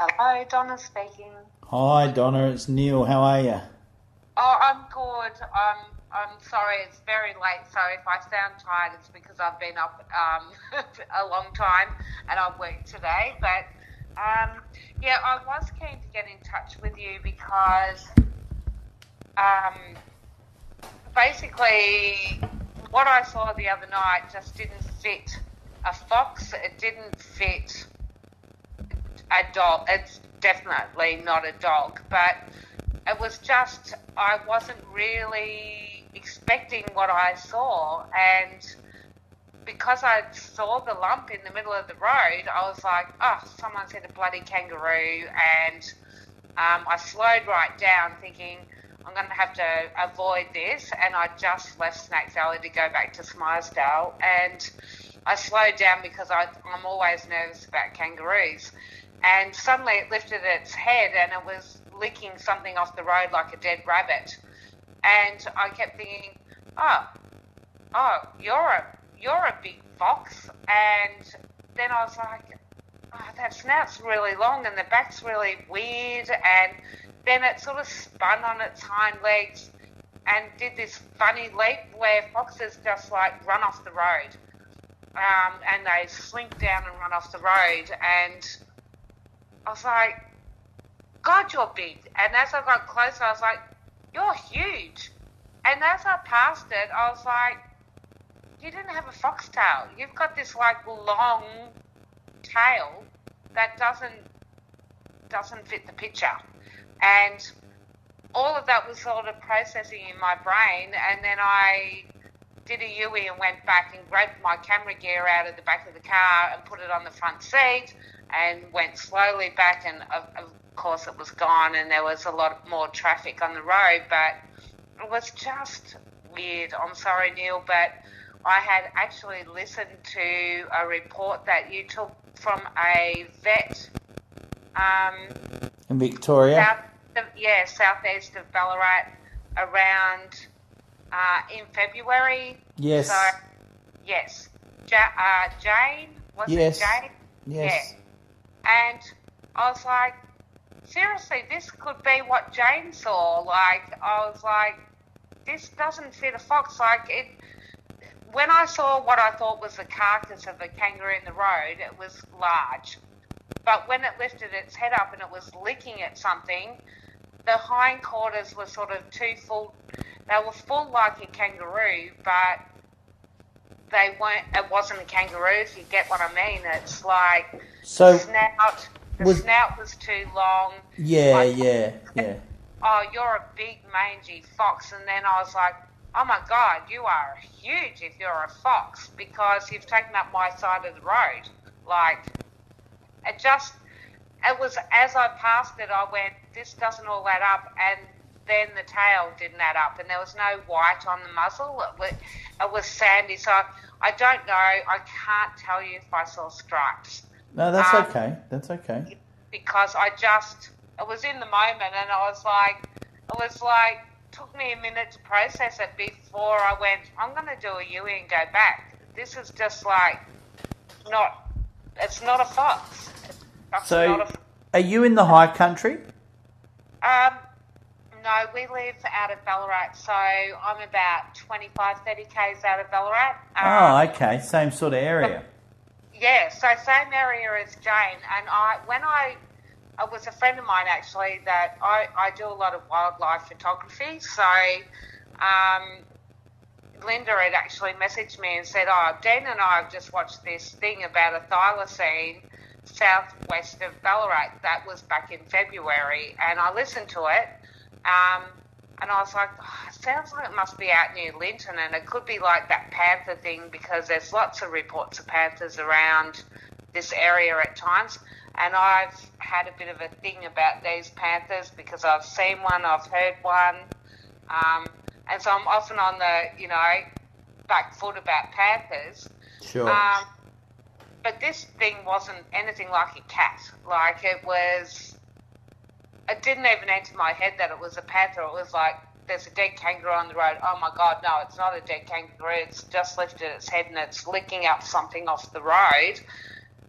Hello, Donna speaking. Hi Donna, it's Neil. How are you? Oh, I'm good. I'm sorry, it's very late, so if I sound tired, it's because I've been up a long time and I've worked today. But yeah, I was keen to get in touch with you because basically what I saw the other night just didn't fit a fox. It didn't fit a dog. It's definitely not a dog, but it was just, I wasn't really expecting what I saw, and because I saw the lump in the middle of the road, I was like, oh, someone's hit a bloody kangaroo, and I slowed right down thinking, I'm going to have to avoid this, and I just left Snacks Alley to go back to Smilesdale, and I slowed down because I'm always nervous about kangaroos. And suddenly it lifted its head and it was licking something off the road like a dead rabbit. And I kept thinking, oh, you're a big fox. And then I was like, oh, that snout's really long and the back's really weird. And then it sort of spun on its hind legs and did this funny leap where foxes just like run off the road. And they slink down and run off the road. And I was like, God, you're big. And as I got closer, I was like, you're huge. And as I passed it, I was like, you didn't have a foxtail. You've got this like long tail that doesn't fit the picture. And all of that was sort of processing in my brain. And then I did a U-E and went back and grabbed my camera gear out of the back of the car and put it on the front seat and went slowly back, and of course it was gone and there was a lot more traffic on the road, but it was just weird. I'm sorry, Neil, but I had actually listened to a report that you took from a vet In Victoria? southeast of Ballarat around in February. Yes. So, yes. Jane? Was Yes. it Jane? Yes. Yeah. And I was like, seriously, this could be what Jane saw. Like, I was like, this doesn't fit a fox. Like, when I saw what I thought was the carcass of a kangaroo in the road, it was large. But when it lifted its head up and it was licking at something, the hindquarters were sort of too full. They were full like a kangaroo, but they weren't. It wasn't a kangaroo, if you get what I mean. It's like So the snout was too long. Yeah. Oh, you're a big mangy fox. And then I was like, oh my God, you are huge if you're a fox, because you've taken up my side of the road. Like, it was, as I passed it, I went, this doesn't all add up. And then the tail didn't add up, and there was no white on the muzzle. It was sandy, so I don't know. I can't tell you if I saw stripes. No, that's okay. That's okay. Because it was in the moment, and it was like, took me a minute to process it before I went, I'm going to do a U-E and go back. This is just like, it's not a fox. So, are you in the high country? No, we live out of Ballarat, so I'm about 25, 30 k's out of Ballarat. Okay, same sort of area. Yeah, so same area as Jane. And it was a friend of mine actually that I do a lot of wildlife photography. So Linda had actually messaged me and said, oh, Dan and I have just watched this thing about a thylacine southwest of Ballarat that was back in February, and I listened to it. And I was like, oh, it sounds like it must be out near Linton, and it could be like that panther thing, because there's lots of reports of panthers around this area at times. And I've had a bit of a thing about these panthers because I've seen one, I've heard one. And so I'm often on the, back foot about panthers. Sure. But this thing wasn't anything like a cat. Like, it didn't even enter my head that it was a panther. It was like, there's a dead kangaroo on the road. Oh my God, no, it's not a dead kangaroo. It's just lifted its head and it's licking up something off the road.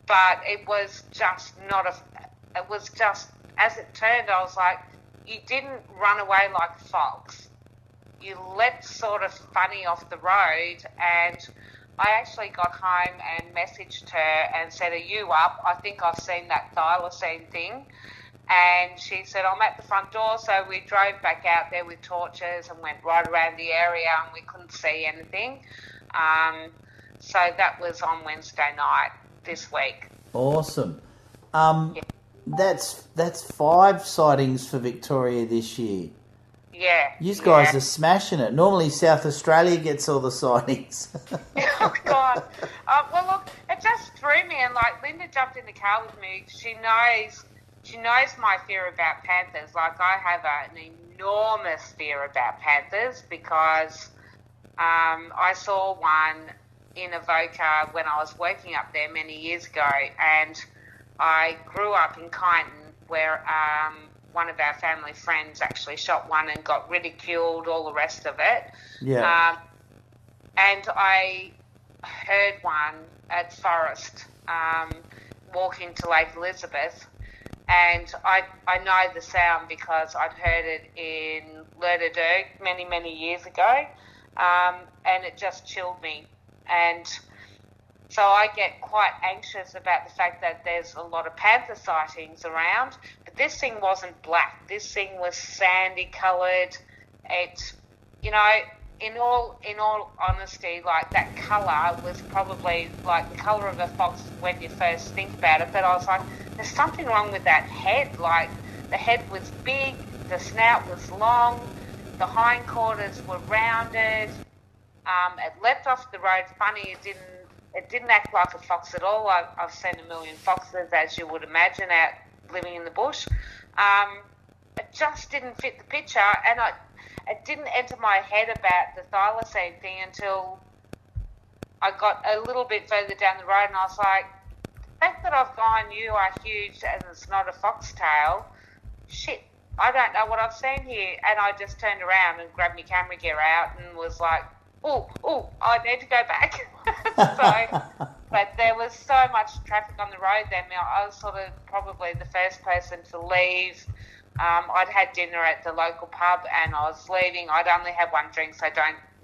But it was just not it was just, as it turned, I was like, you didn't run away like a fox. You leapt sort of funny off the road, and I actually got home and messaged her and said, are you up? I think I've seen that thylacine thing. And she said, I'm at the front door. So we drove back out there with torches and went right around the area, and we couldn't see anything. So that was on Wednesday night this week. Awesome. Yeah. That's 5 sightings for Victoria this year. Yeah. You guys are smashing it. Normally South Australia gets all the sightings. Oh, God. Well, look, it just threw me. And, like, Linda jumped in the car with me. She knows my fear about panthers. Like, I have an enormous fear about panthers because I saw one in Avoca when I was working up there many years ago, and I grew up in Kyneton where one of our family friends actually shot one and got ridiculed, all the rest of it. Yeah. And I heard one at Forest walking to Lake Elizabeth, and I know the sound because I'd heard it in Lerderderg many, many years ago, and it just chilled me. And so I get quite anxious about the fact that there's a lot of panther sightings around, but this thing wasn't black. This thing was sandy coloured. It, you know, in all honesty, like that colour was probably like the colour of a fox when you first think about it. But I was like, there's something wrong with that head. Like the head was big, the snout was long, the hindquarters were rounded. It leapt off the road funny. It didn't act like a fox at all. I've seen a million foxes, as you would imagine, out living in the bush. It just didn't fit the picture, and it didn't enter my head about the thylacine thing until I got a little bit further down the road, and I was like, the fact that I've gone, you are huge, and it's not a foxtail, shit, I don't know what I've seen here. And I just turned around and grabbed my camera gear out and was like, oh, I need to go back. But there was so much traffic on the road then. I was sort of probably the first person to leave. I'd had dinner at the local pub and I was leaving. I'd only had one drink, so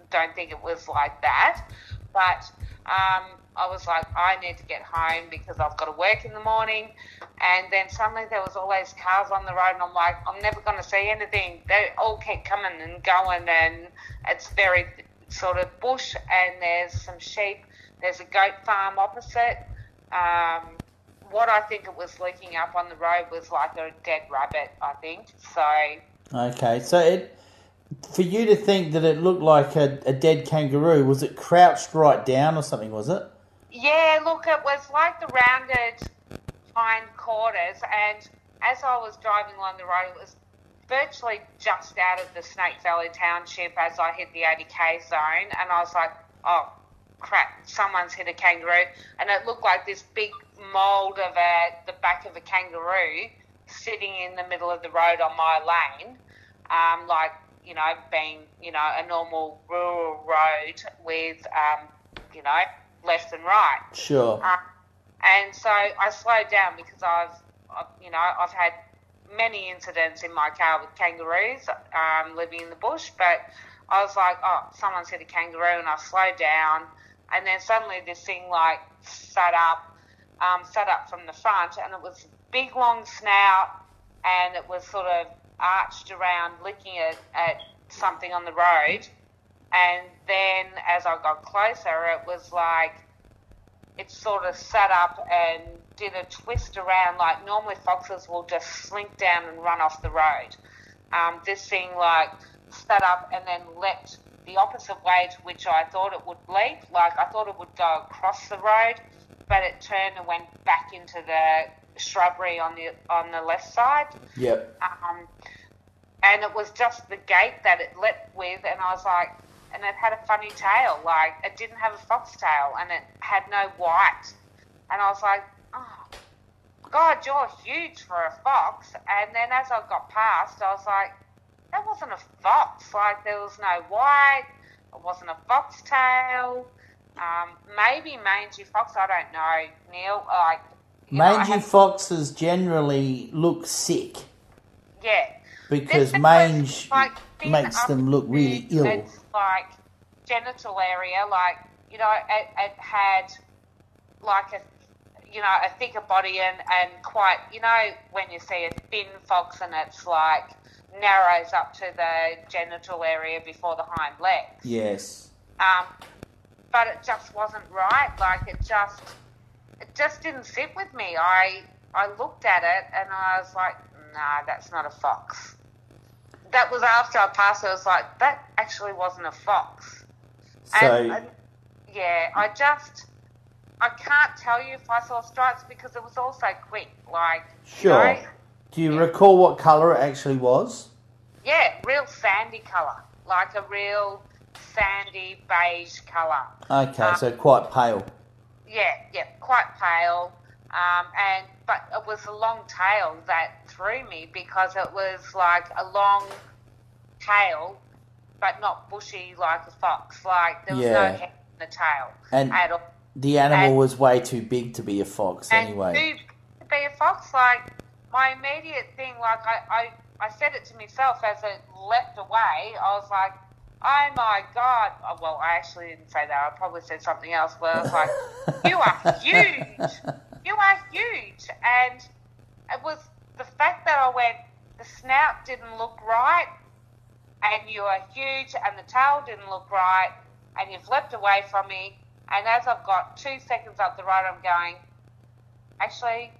don't think it was like that. But I was like, I need to get home because I've got to work in the morning. And then suddenly there was all these cars on the road, and I'm like, I'm never going to see anything. They all keep coming and going, and it's very sort of bush, and there's some sheep. There's a goat farm opposite. What I think it was leaking up on the road was like a dead rabbit, I think. So. Okay, so for you to think that it looked like a dead kangaroo, was it crouched right down or something, was it? Yeah, look, it was like the rounded hindquarters, and as I was driving along the road, it was virtually just out of the Snake Valley Township as I hit the 80k zone, and I was like, oh, crap, someone's hit a kangaroo, and it looked like this big mould of the back of a kangaroo sitting in the middle of the road on my lane, like, you know, being, you know, a normal rural road with, you know, left and right. Sure. And so I slowed down because I've had many incidents in my car with kangaroos, living in the bush, but I was like, oh, someone's hit a kangaroo, and I slowed down, and then suddenly this thing like sat up from the front, and it was big long snout, and it was sort of arched around licking at something on the road. And then as I got closer, it was like it sort of sat up and did a twist around, like normally foxes will just slink down and run off the road. This thing like sat up and then leapt the opposite way to which I thought it would leap. Like I thought it would go across the road, but it turned and went back into the shrubbery on the left side. Yep. And it was just the gait that it leapt with, and I was like, and it had a funny tail, like it didn't have a fox tail, and it had no white. And I was like, oh, God, you're huge for a fox. And then as I got past, I was like, that wasn't a fox. Like there was no white, it wasn't a fox tail. Maybe mangy fox, I don't know, Neil. Like Mangy foxes generally look sick. Yeah. Because This mange like makes them look really ill. It's like genital area, like, it had like a thicker body and quite, when you see a thin fox and it's like narrows up to the genital area before the hind legs. Yes. But it just wasn't right. Like it just didn't sit with me. I looked at it and I was like, nah, that's not a fox. That was after I passed it. I was like, that actually wasn't a fox. So, I can't tell you if I saw stripes because it was all so quick. Like, sure. Do you recall what colour it actually was? Yeah, real sandy colour. Like a real sandy beige colour. Okay, so quite pale. Yeah, quite pale. But it was a long tail that threw me because it was like a long tail, but not bushy like a fox. Like there was no hair in the tail at all. The animal was way too big to be a fox anyway. And to be a fox, like my immediate thing, like I said it to myself as it leapt away. I was like, oh my God. Oh, well, I actually didn't say that. I probably said something else, but I was like, you are huge. You are huge. And it was the fact that I went, the snout didn't look right, and you are huge, and the tail didn't look right, and you've leapt away from me. And as I've got 2 seconds up the road, I'm going, actually,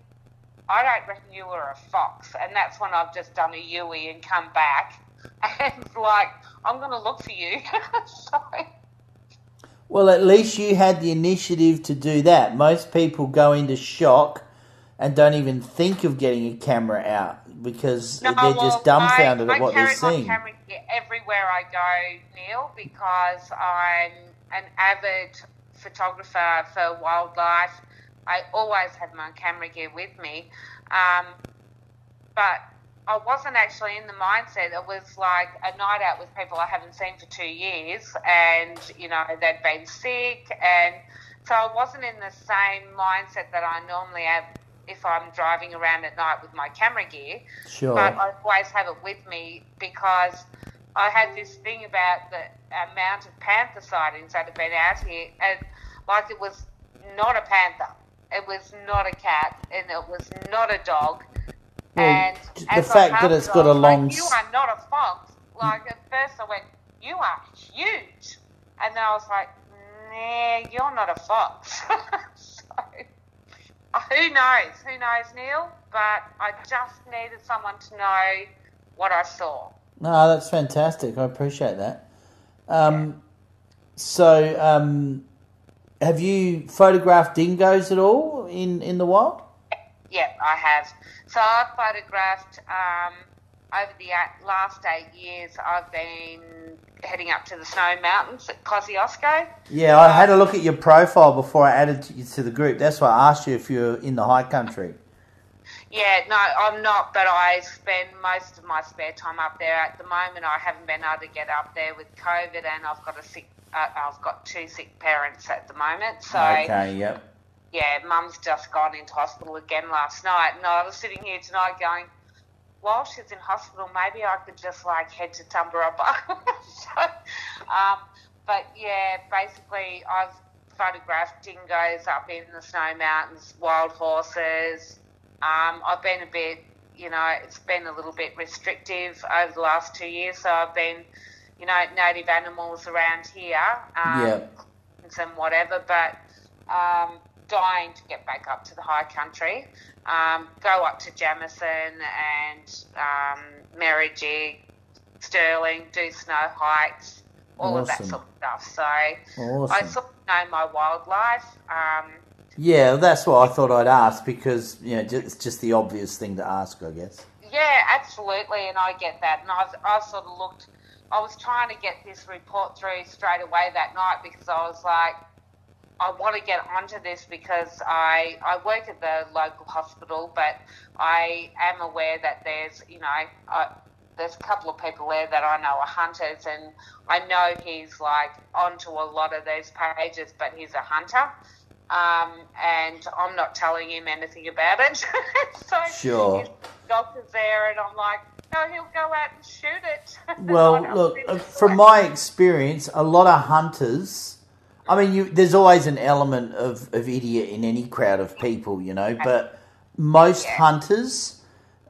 I don't reckon you were a fox. And that's when I've just done a Yui and come back. And like, I'm going to look for you. So. Well, at least you had the initiative to do that. Most people go into shock and don't even think of getting a camera out because they're just dumbfounded at what they're seeing. I carry my camera everywhere I go, Neil, because I'm an avid photographer for wildlife. I always have my camera gear with me. But I wasn't actually in the mindset. It was like a night out with people I haven't seen for 2 years, and they'd been sick, and so I wasn't in the same mindset that I normally have if I'm driving around at night with my camera gear. Sure. But I always have it with me because I had this thing about the amount of panther sightings that have been out here, and like it was not a panther, it was not a cat, and it was not a dog. Well, and the fact that it's got a long... Like, you are not a fox. Like, at first I went, you are huge. And then I was like, nah, you're not a fox. So, who knows, Neil? But I just needed someone to know what I saw. No, that's fantastic. I appreciate that. So, have you photographed dingoes at all in the wild? Yeah, I have. So I've photographed, over the last 8 years, I've been heading up to the Snow Mountains at Kosciuszko. Yeah, I had a look at your profile before I added you to the group. That's why I asked you if you're in the high country. Yeah, no, I'm not, but I spend most of my spare time up there. At the moment, I haven't been able to get up there with COVID, and I've got 2 sick parents at the moment. So okay, yep. Yeah, Mum's just gone into hospital again last night, and I was sitting here tonight going, while she's in hospital, maybe I could just head to Tumbarumba. But yeah, basically I've photographed dingoes up in the Snow Mountains, wild horses. I've been a bit, it's been a little bit restrictive over the last 2 years, so I've been, native animals around here, and some whatever, but dying to get back up to the high country, go up to Jamison and Merrijig, Stirling, do snow hikes, all of that sort of stuff. So I sort of know my wildlife. Yeah, that's what I thought I'd ask because it's just the obvious thing to ask, I guess. Yeah, absolutely, and I get that. And I've sort of looked. I was trying to get this report through straight away that night because I was like, I want to get onto this because I work at the local hospital, but I am aware that there's, there's a couple of people there that I know are hunters, and I know he's onto a lot of those pages, but he's a hunter. and I'm not telling him anything about it. So Sure. his doctor's there, and I'm like, no, he'll go out and shoot it. Well, look, from my experience, a lot of hunters, I mean, there's always an element of idiot in any crowd of people, you know, but most hunters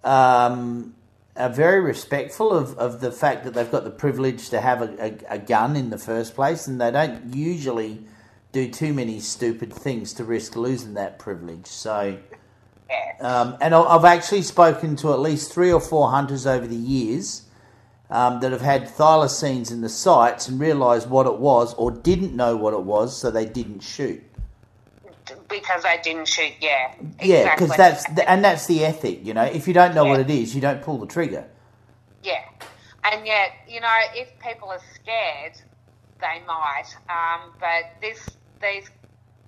are very respectful of the fact that they've got the privilege to have a gun in the first place, and they don't usually do too many stupid things to risk losing that privilege. So, and I've actually spoken to at least 3 or 4 hunters over the years that have had thylacines in the sights and realised what it was or didn't know what it was, so they didn't shoot. Because they didn't shoot, yeah. Yeah, because that's the ethic, you know. If you don't know what it is, you don't pull the trigger. Yeah. And yet, you know, if people are scared, they might. But these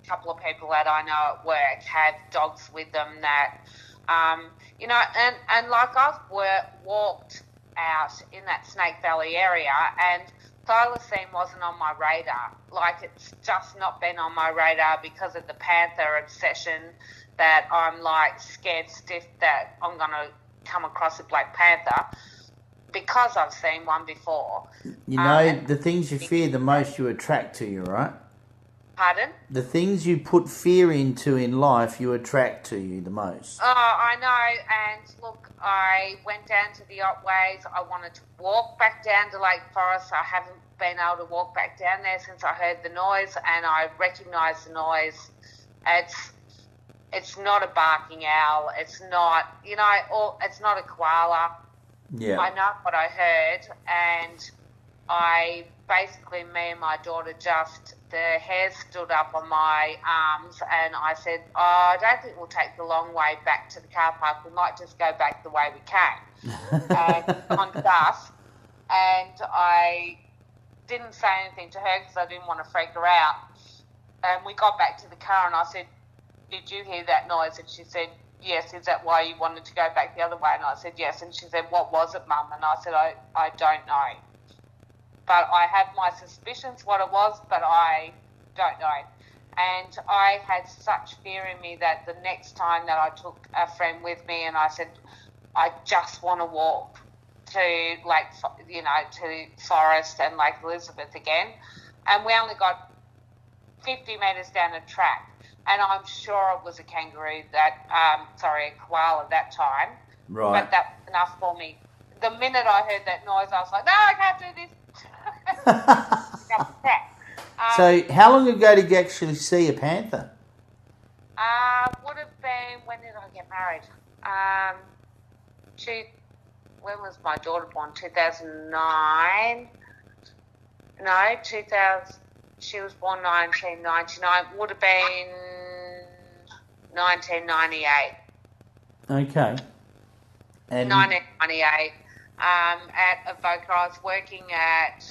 couple of people that I know at work have dogs with them that, you know, and like I've walked out in that Snake Valley area, and Thylacine wasn't on my radar. Like, it's just not been on my radar because of the Panther obsession, that I'm like scared stiff that I'm going to come across a black panther because I've seen one before. You know, the things you fear the most you attract to you, right? Pardon? The things you put fear into in life, you attract to you the most. Oh, I know. And look, I went down to the Otways. I wanted to walk back down to Lake Forest. I haven't been able to walk back down there since I heard the noise, and I recognised the noise. It's not a barking owl. It's not, you know, or it's not a koala. Yeah. I know what I heard, and I basically, me and my daughter, just the hairs stood up on my arms, and I said, oh, I don't think we'll take the long way back to the car park. We might just go back the way we came. And on dusk, and I didn't say anything to her because I didn't want to freak her out. And we got back to the car, and I said, did you hear that noise? And she said, yes. Is that why you wanted to go back the other way? And I said, yes. And she said, what was it, Mum? And I said, I don't know. But I have my suspicions what it was, but I don't know. And I had such fear in me that the next time that I took a friend with me, and I said, I just want to walk to to Forest and Lake Elizabeth again. And we only got 50 metres down a track. And I'm sure it was a kangaroo a koala that time. Right. But that was enough for me. The minute I heard that noise, I was like, no, I can't do this. So how long ago did you actually see a panther? Would have been, when did I get married? When was my daughter born? 2009? No, 2000. She was born 1999. Would have been 1998. Okay. And 1998. At Avoca, I was working at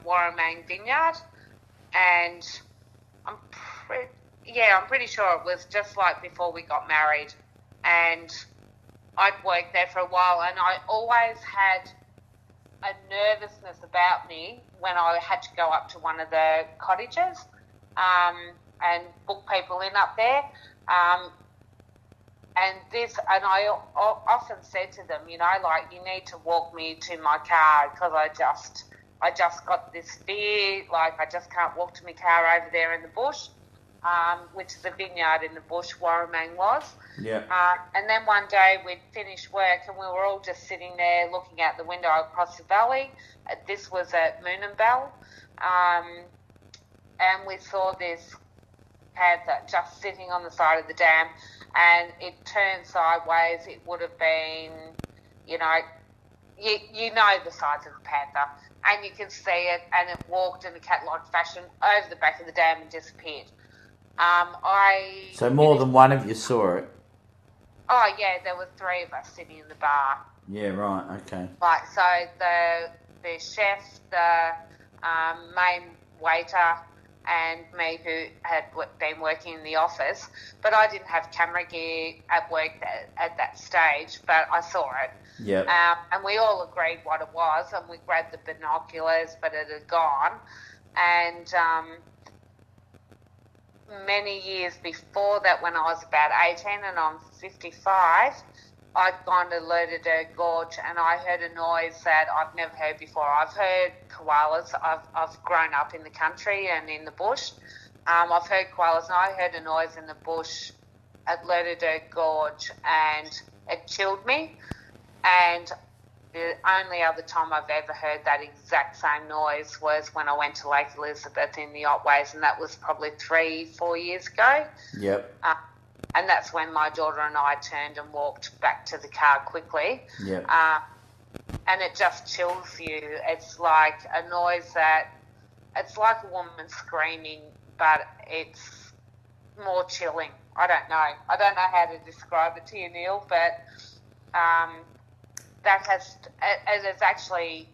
Warramang Vineyard, and I'm pretty sure it was just like before we got married, and I'd worked there for a while, and I always had a nervousness about me when I had to go up to one of the cottages and book people in up there. And I often said to them, you know, like, you need to walk me to my car because I just got this fear, like I just can't walk to my car over there in the bush, which is a vineyard in the bush, Warramang was. Yeah. And then one day we'd finished work and we were all just sitting there looking out the window across the valley. This was at Moonambell. And we saw this panther just sitting on the side of the dam, and it turned sideways. It would have been, you know the size of a panther, and you can see it, and it walked in a cat-like fashion over the back of the dam and disappeared. So more than one of you saw it? Oh, yeah, there were 3 of us sitting in the bar. Yeah, right, okay. Like, so the chef, the main waiter, and me, who had been working in the office, but I didn't have camera gear at work at that stage, but I saw it. Yep. And we all agreed what it was, and we grabbed the binoculars, but it had gone. And many years before that, when I was about 18 and I'm 55, I'd gone to Lerderderg Gorge and I heard a noise that I've never heard before. I've heard koalas. I've grown up in the country and in the bush. I've heard koalas, and I heard a noise in the bush at Lerderderg Gorge, and it chilled me. And the only other time I've ever heard that exact same noise was when I went to Lake Elizabeth in the Otways, and that was probably 3-4 years ago. Yep. And that's when my daughter and I turned and walked back to the car quickly. Yep. And it just chills you. It's like a noise that, it's like a woman screaming, but it's more chilling. I don't know how to describe it to you, Neil, but it has actually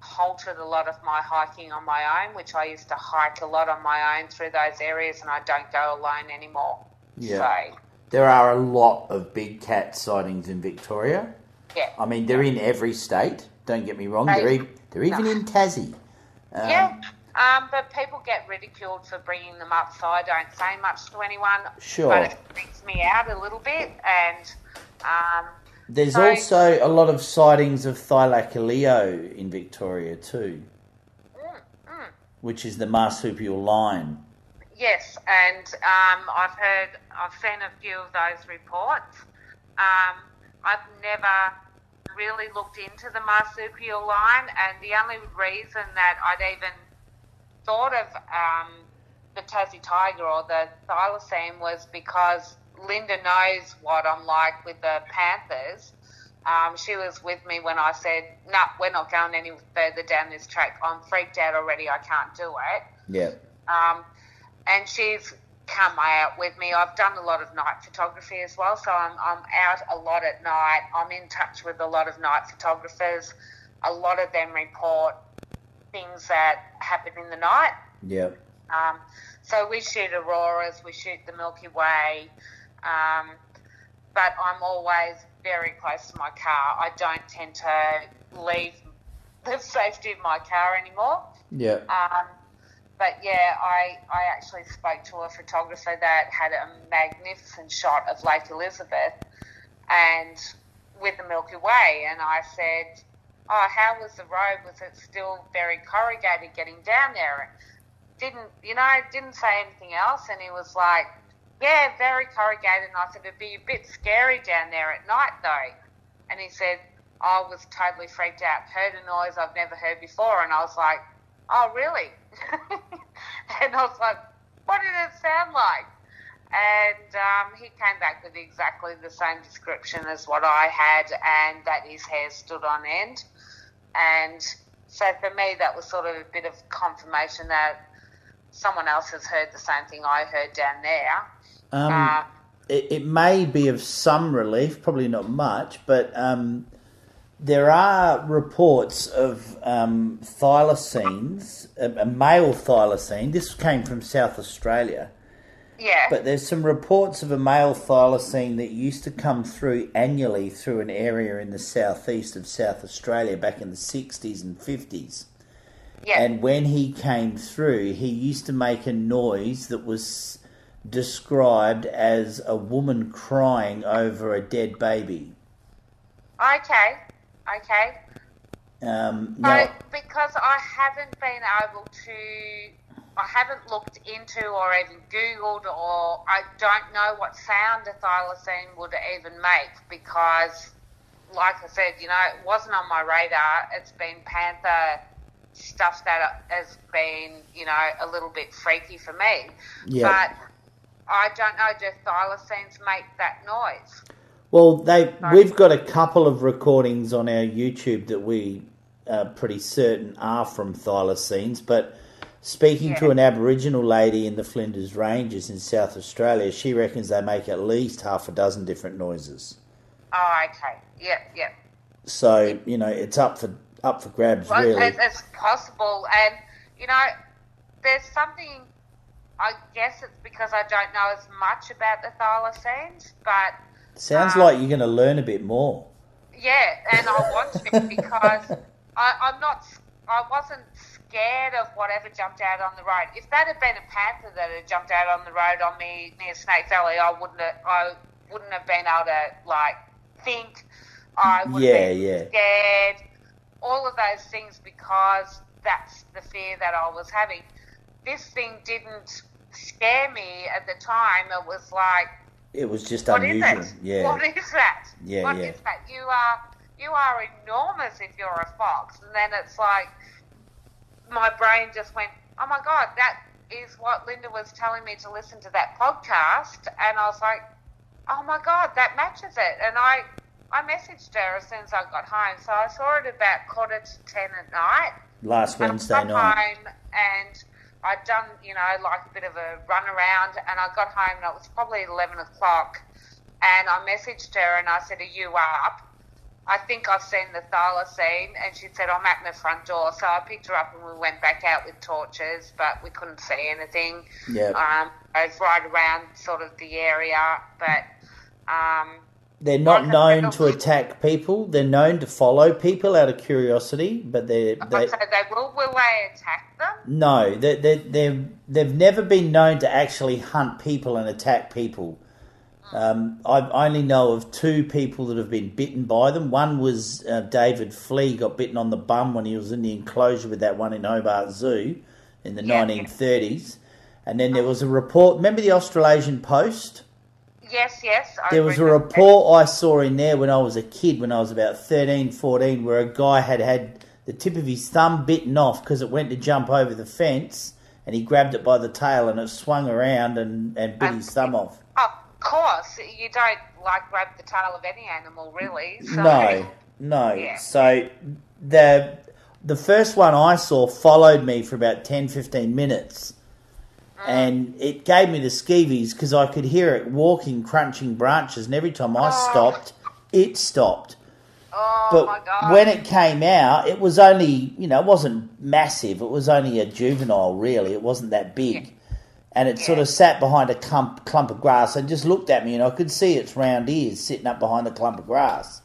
halted a lot of my hiking on my own, which I used to hike a lot on my own through those areas, and I don't go alone anymore. Yeah. So, there are a lot of big cat sightings in Victoria. Yeah. I mean, they're in every state, don't get me wrong. They're even in Tassie. But people get ridiculed for bringing them up, so I don't say much to anyone. Sure. But it freaks me out a little bit. And there's also a lot of sightings of Thylacine in Victoria too, which is the marsupial lion. Yes, and I've seen a few of those reports. I've never really looked into the marsupial lion, and the only reason that I'd even thought of the Tassie tiger or the Thylacine was because Linda knows what I'm like with the Panthers. She was with me when I said, no, we're not going any further down this track. I'm freaked out already. I can't do it. Yeah. And she's come out with me. I've done a lot of night photography as well, so I'm out a lot at night. I'm in touch with a lot of night photographers. A lot of them report things that happen in the night. Yeah. So we shoot auroras, we shoot the Milky Way, but I'm always very close to my car. I don't tend to leave the safety of my car anymore. Yeah. But yeah, I actually spoke to a photographer that had a magnificent shot of Lake Elizabeth and with the Milky Way, and I said, oh, how was the road? Was it still very corrugated getting down there? Didn't say anything else, and he was like, yeah, very corrugated. And I said, it'd be a bit scary down there at night though. And he said, I was totally freaked out, heard a noise I've never heard before, and I was like, oh, really? And I was like, what did it sound like? And he came back with exactly the same description as what I had, and that his hair stood on end. And so for me, that was sort of a bit of confirmation that someone else has heard the same thing I heard down there. It may be of some relief, probably not much, but there are reports of thylacines, a male thylacine. This came from South Australia. Yeah. But there's some reports of a male thylacine that used to come through annually through an area in the southeast of South Australia back in the 60s and 50s. Yeah. And when he came through, he used to make a noise that was described as a woman crying over a dead baby. Okay. Now, because I haven't been able to, I haven't looked into or even Googled, or I don't know what sound a thylacine would even make, because, like I said, it wasn't on my radar. It's been Panther stuff that has been, a little bit freaky for me. Yeah. But I don't know, do thylacines make that noise? Well, we've got a couple of recordings on our YouTube that we are pretty certain are from thylacines, but speaking to an Aboriginal lady in the Flinders Ranges in South Australia, she reckons they make at least half a dozen different noises. Oh, okay. Yep. So, it's up for grabs, really. It's possible. And, there's something, I guess it's because I don't know as much about the thylacines, but... Sounds like you're going to learn a bit more. Yeah, and I want to, because I wasn't scared of whatever jumped out on the road. If that had been a panther that had jumped out on the road on me near Snake Valley, I wouldn't have been able to like think. I would have been scared. All of those things, because that's the fear that I was having. This thing didn't scare me at the time. It was like, it was just unusual. Yeah. What is that? Yeah, What is that? You are enormous if you're a fox. And then it's like, my brain just went, oh my God, that is what Linda was telling me to listen to that podcast. And I was like, oh my God, that matches it. And I messaged her as soon as I got home. So I saw it about 9:45 at night. Last Wednesday night. I got home and I'd done, like a bit of a run around, and I got home and it was probably 11 o'clock, and I messaged her and I said, are you up? I think I've seen the Thylacine, and she said, I'm at my front door. So I picked her up and we went back out with torches, but we couldn't see anything. Yeah. I was right around sort of the area, but... they're not known to attack people. They're known to follow people out of curiosity, but so they will they attack them? No, they've never been known to actually hunt people and attack people. I only know of 2 people that have been bitten by them. One was David Flea, got bitten on the bum when he was in the enclosure with that one in Hobart Zoo in the 1930s. And then there was a report. Remember the Australasian Post? Yes. There was a report I saw in there when I was a kid, when I was about 13, 14, where a guy had the tip of his thumb bitten off because it went to jump over the fence, and he grabbed it by the tail and it swung around and bit his thumb off. Of course. You don't, grab the tail of any animal, really. So. No. Yeah. So the first one I saw followed me for about 10, 15 minutes. And it gave me the skeevies because I could hear it walking, crunching branches, and every time I stopped, it stopped. Oh, my God. But when it came out, it was only, it wasn't massive. It was only a juvenile, really. It wasn't that big. Yeah. And it sort of sat behind a clump of grass and just looked at me, and I could see its round ears sitting up behind the clump of grass.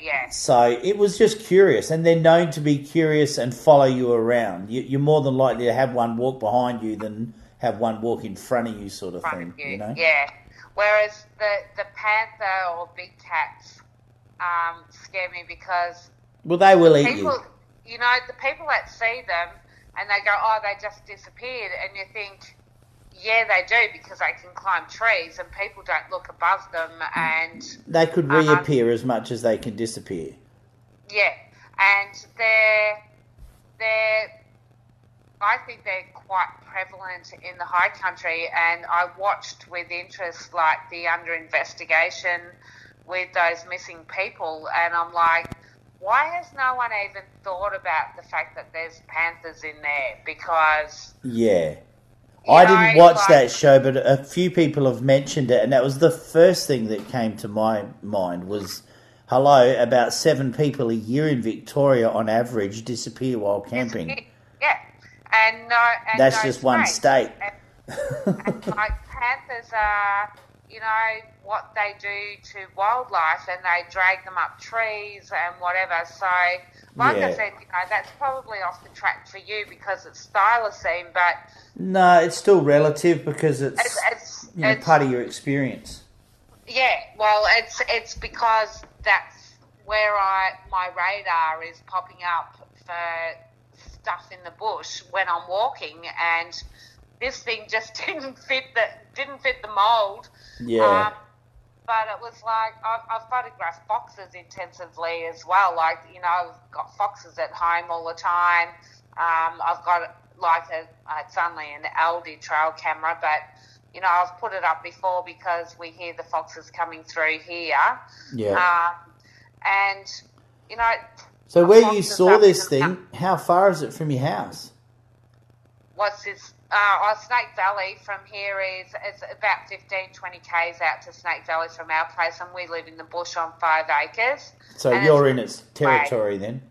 Yeah. So it was just curious, and they're known to be curious and follow you around. You're more than likely to have one walk behind you than have one walk in front of you, sort of thing. Yeah. Whereas the panther or big cats scare me because... Well, they will eat you. The people that see them and they go, oh, they just disappeared, and you think... Yeah, they do, because they can climb trees and people don't look above them, and... They could reappear as much as they can disappear. Yeah, and I think they're quite prevalent in the high country, and I watched with interest, the under investigation with those missing people, and I'm like, why has no one even thought about the fact that there's panthers in there? Because... Yeah. I didn't watch that show, but a few people have mentioned it, and that was the first thing that came to my mind was, about 7 people a year in Victoria on average disappear while camping. Yeah, and that's just one state. And panthers are, what they do to wildlife, and they drag them up trees and whatever. So, I said, that's probably off the track for you because it's Thylacine, but... No, it's still relative because it's part of your experience. Yeah, well, it's because that's where my radar is popping up for stuff in the bush when I'm walking, and this thing just didn't fit the mould. Yeah. But it was like I've photographed foxes intensively as well. I've got foxes at home all the time. I've got it's only an Aldi trail camera, but I've put it up before because we hear the foxes coming through here. Yeah. And So where you saw this thing, how far is it from your house? What's this? Snake Valley from here it's about 15, 20 k's out to Snake Valley from our place, and we live in the bush on 5 acres. So you're in its territory then?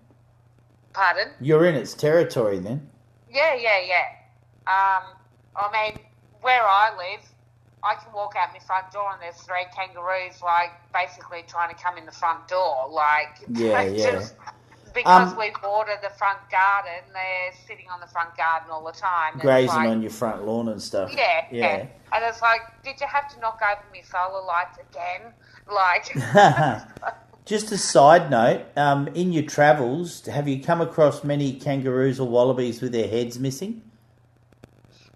Pardon? You're in its territory then? Yeah. Where I live, I can walk out my front door and there's 3 kangaroos, basically trying to come in the front door. because we water the front garden, they're sitting on the front garden all the time. Grazing on your front lawn and stuff. Yeah. And it's like, did you have to knock over my solar lights again? Like... Just a side note, in your travels, have you come across many kangaroos or wallabies with their heads missing?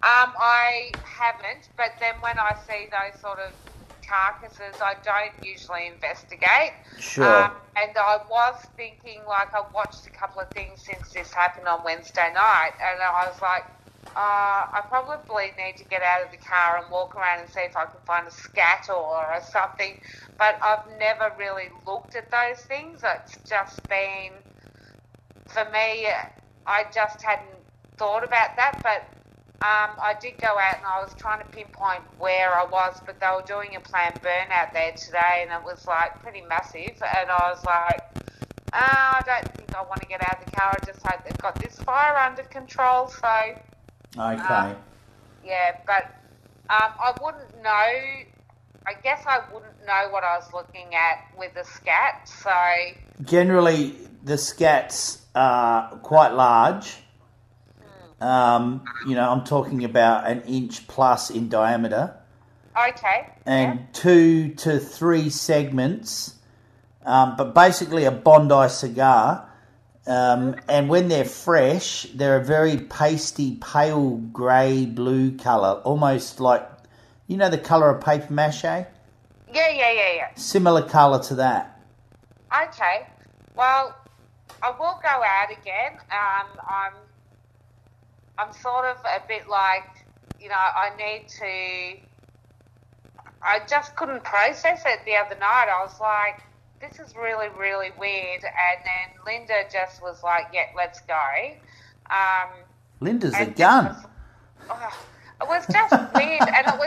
I haven't, but then when I see those sort of carcasses, I don't usually investigate. Sure. And I was thinking, like, I watched a couple of things since this happened on Wednesday night, and I was like, I probably need to get out of the car and walk around and see if I can find a scat or something. But I've never really looked at those things. It's just been, for me, I just hadn't thought about that. But I did go out and I was trying to pinpoint where I was, but they were doing a planned burn out there today, and it was like pretty massive. And I was like, I don't think I want to get out of the car. I just hope they've got this fire under control. So, okay. Yeah, but I wouldn't know. I guess I wouldn't know what I was looking at with the scat. So generally, the scats are quite large. I'm talking about an inch plus in diameter. Okay. And 2 to 3 segments, but basically a Bondi cigar. And when they're fresh, they're a very pasty, pale grey blue colour, almost like, the colour of paper mache? Yeah. Similar colour to that. Okay. Well, I will go out again. I'm sort of a bit like, I just couldn't process it the other night. I was like, this is really, really weird. And then Linda just was like, yeah, let's go. Linda's a gun. It was just weird. And it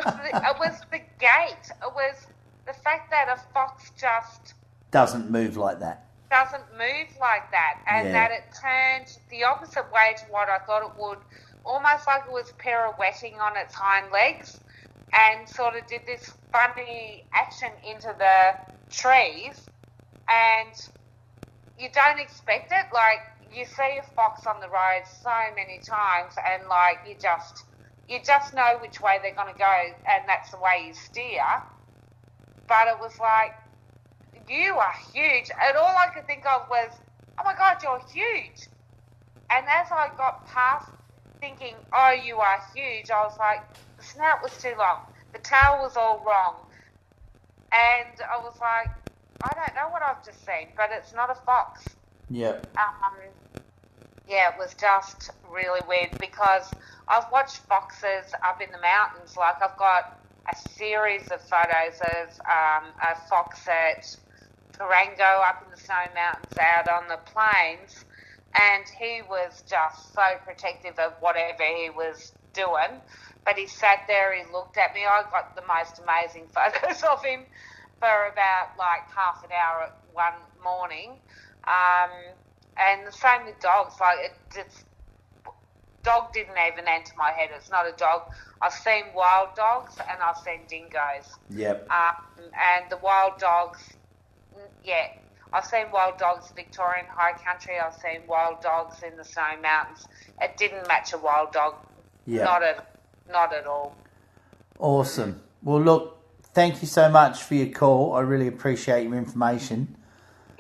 was the gate. It was the fact that a fox just... doesn't move like that. And that it turned the opposite way to what I thought it would, almost like it was pirouetting on its hind legs, and sort of did this funny action into the trees, and you don't expect it. Like, you see a fox on the road so many times, and like you just know which way they're going to go, and that's the way you steer. But it was like, you are huge. And all I could think of was, oh my God, you're huge. And as I got past thinking, oh, you are huge, I was like, the snout was too long. The tail was all wrong. And I was like, I don't know what I've just seen, but it's not a fox. Yeah. Yeah, it was just really weird, because I've watched foxes up in the mountains. Like, I've got a series of photos of a fox at Durango up in the Snowy Mountains out on the plains, and he was just so protective of whatever he was doing. But he sat there, he looked at me. I got the most amazing photos of him for about like half an hour one morning. And the same with dogs. Like, dog didn't even enter my head. It's not a dog. I've seen wild dogs and I've seen dingoes. Yep. And the wild dogs, yeah, I've seen wild dogs Victorian high country. I've seen wild dogs in the Snowy Mountains. It didn't match a wild dog. Yeah. Not at all. Awesome. Well, look, thank you so much for your call. I really appreciate your information.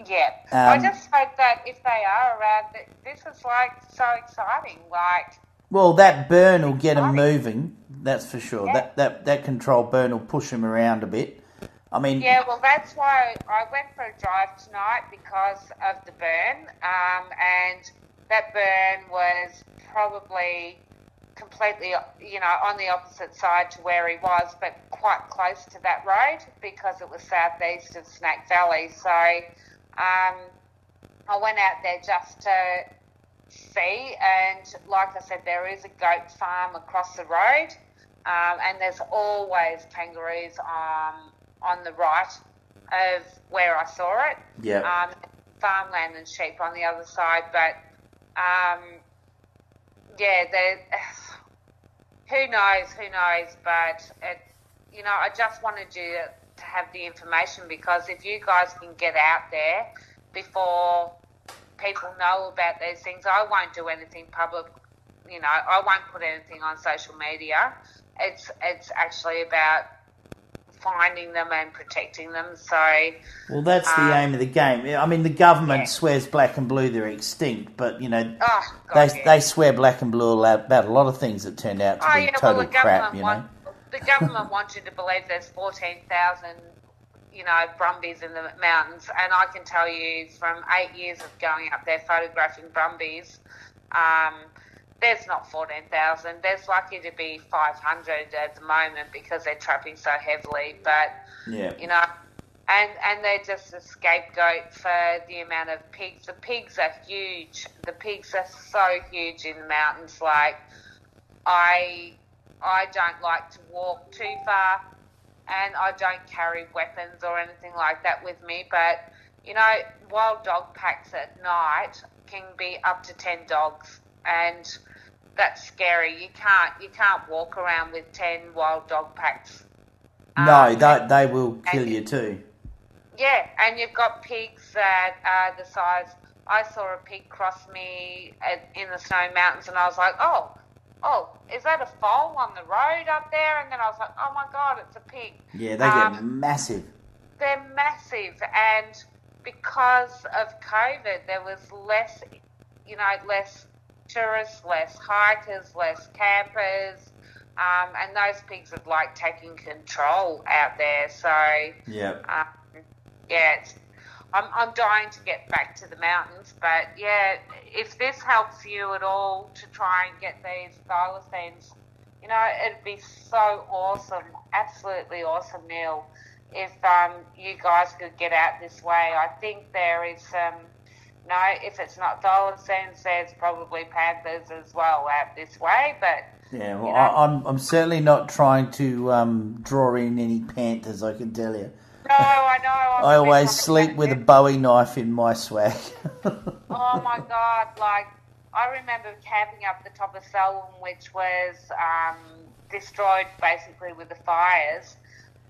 Yeah. I just hope that if they are around, this is like so exciting. Like, well, that burn will get them moving. That's for sure. Yeah. That controlled burn will push them around a bit. I mean, yeah. Well, that's why I went for a drive tonight, because of the burn. And that burn was probably completely, on the opposite side to where he was, but quite close to that road, because it was southeast of Snack Valley. So I went out there just to see, and like I said, there is a goat farm across the road, and there's always kangaroos on the right of where I saw it. Yeah. Farmland and sheep on the other side, but who knows, but I just wanted you to have the information, because if you guys can get out there before people know about these things. I won't do anything public. You know, I won't put anything on social media. It's actually about finding them and protecting them. So, well, that's the aim of the game. I mean, the government swears black and blue they're extinct, but you know, they swear black and blue about a lot of things that turned out to be total crap. You know, the government wants you to believe there's 14,000, you know, brumbies in the mountains, and I can tell you from 8 years of going up there photographing brumbies, there's not 14,000. There's likely to be 500 at the moment because they're trapping so heavily. But, you know, and they're just a scapegoat for the amount of pigs. The pigs are huge. The pigs are so huge in the mountains. Like, I don't like to walk too far, and I don't carry weapons or anything like that with me. But, you know, wild dog packs at night can be up to 10 dogs, and that's scary. You can't walk around with 10 wild dog packs. No, they will kill you too. Yeah, and you've got pigs that are the size. I saw a pig cross me in the Snowy Mountains, and I was like, oh, is that a foal on the road up there? And then I was like, oh my God, it's a pig. Yeah, they get massive. They're massive, and because of COVID, there was less tourists, less hikers, less campers, and those pigs are like taking control out there. So I'm dying to get back to the mountains, but if this helps you at all to try and get these thylacines, you know, it'd be so awesome, absolutely awesome, Neil, if you guys could get out this way. I think there is some. No, if it's not thylacines, there's probably panthers as well out this way. But yeah, well, you know, I'm certainly not trying to draw in any panthers, I can tell you. No, I know. I always sleep with a Bowie knife in my swag. Oh my God! Like, I remember camping up the top of Selwyn, which was destroyed basically with the fires.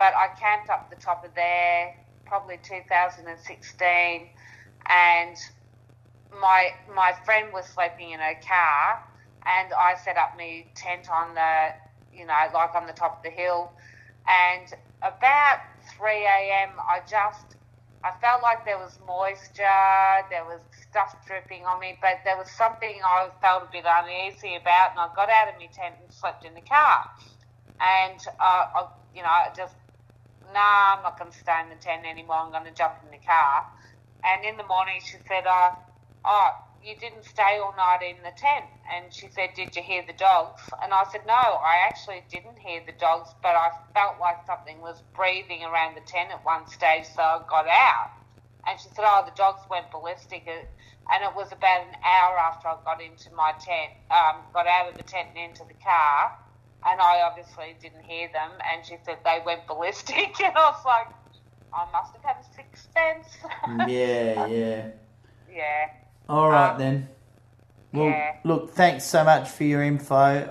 But I camped up the top of there, probably 2016, and my friend was sleeping in her car, and I set up my tent on the, you know, like on the top of the hill, and about 3 a.m. I felt like there was moisture, there was stuff dripping on me, but there was something I felt a bit uneasy about, and I got out of my tent and slept in the car, and I'm not going to stay in the tent anymore, I'm going to jump in the car. And in the morning she said, you didn't stay all night in the tent. And she said, did you hear the dogs? And I said, no, I actually didn't hear the dogs, but I felt like something was breathing around the tent at one stage, so I got out. And she said, the dogs went ballistic. And it was about an hour after I got into my tent, got out of the tent and into the car, and I obviously didn't hear them. And she said they went ballistic, and I was like, I must have had a sixth sense. Yeah. All right, then. Well, look, thanks so much for your info.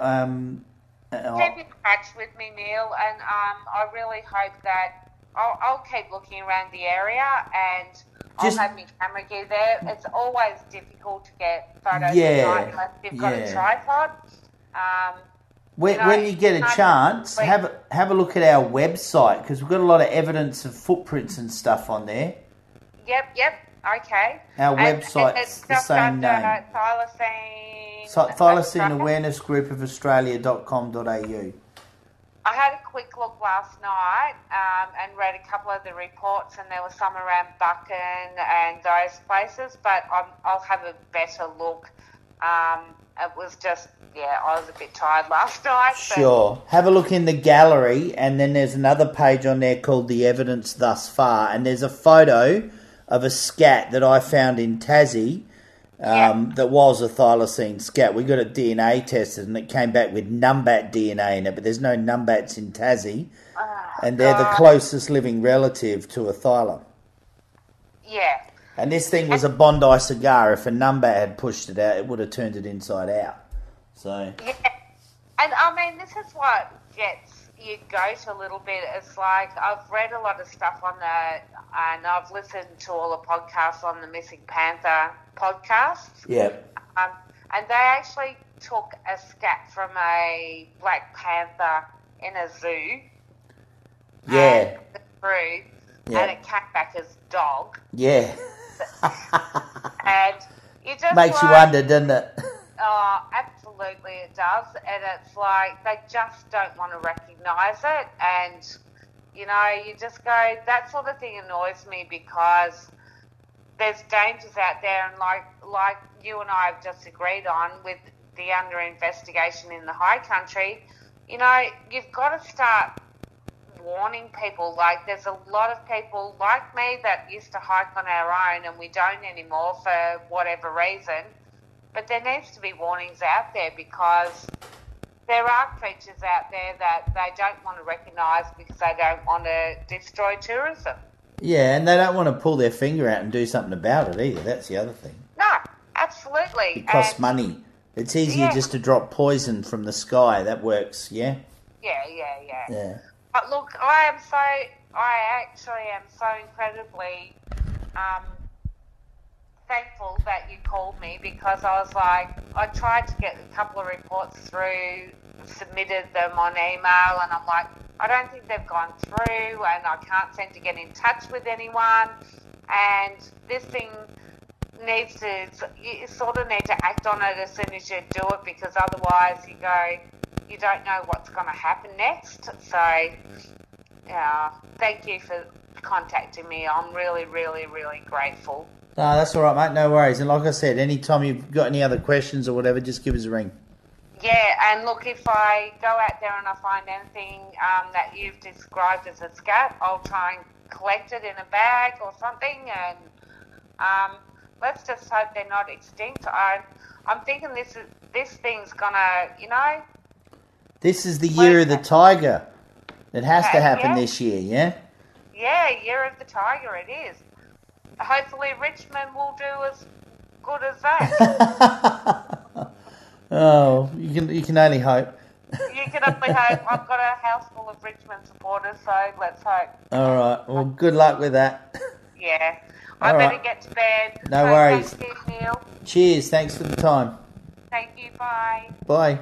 Keep in touch with me, Neil, and I really hope that I'll keep looking around the area, and I'll have my camera gear there. It's always difficult to get photos at night unless you've got a tripod. When you get a chance, have a look at our website, because we've got a lot of evidence of footprints and stuff on there. Yep. Okay. Our website's the same name. Thylacine. Thylacine Awareness Group of Australia.com.au. I had a quick look last night and read a couple of the reports, and there were some around Buchan and those places, but I'll have a better look. It was just, I was a bit tired last night. Sure. Have a look in the gallery, and then there's another page on there called The Evidence Thus Far, and there's a photo of a scat that I found in Tassie that was a thylacine scat. We got it DNA tested, and it came back with numbat DNA in it, but there's no numbats in Tassie, and they're the closest living relative to a thyla. Yeah. And this thing was a Bondi cigar. If a numbat had pushed it out, it would have turned it inside out. So. Yeah. And I mean, this is what gets you goat a little bit. It's like I've read a lot of stuff on and I've listened to all the podcasts on the Missing Panther podcast. Yep. And they actually took a scat from a black panther in a zoo. Yeah. And it came back as dog. Yeah. And you just makes you wonder, doesn't it? Oh, absolutely it does. And it's like they just don't want to recognise it. And, you know, you just go, that sort of thing annoys me because there's dangers out there. And like you and I have just agreed on with the under investigation in the high country, you know, you've got to start warning people. Like there's a lot of people like me that used to hike on our own and we don't anymore for whatever reason. But there needs to be warnings out there because there are creatures out there that they don't want to recognise because they don't want to destroy tourism. Yeah, and they don't want to pull their finger out and do something about it either. That's the other thing. No, absolutely. It costs money. It's easier just to drop poison from the sky. That works, yeah? Yeah. But look, I actually am so incredibly thankful that you called me because I was like, I tried to get a couple of reports through, submitted them on email, and I'm like, I don't think they've gone through and I can't seem to get in touch with anyone. And this thing you sort of need to act on it as soon as you do it because otherwise you don't know what's going to happen next. So, yeah, thank you for contacting me. I'm really, really, really grateful. No, that's all right, mate. No worries. And like I said, anytime you've got any other questions or whatever, just give us a ring. Yeah, and look, if I go out there and I find anything that you've described as a scat, I'll try and collect it in a bag or something, and let's just hope they're not extinct. I'm thinking this thing's gonna, you know. This is the year of the tiger. It has to happen this year, yeah? Yeah, year of the tiger it is. Hopefully Richmond will do as good as that. Oh, you can only hope. You can only hope. I've got a house full of Richmond supporters, so let's hope. All right. Well, good luck with that. Yeah. I better get to bed. No worries. Thank you, Neil. Cheers. Thanks for the time. Thank you. Bye. Bye.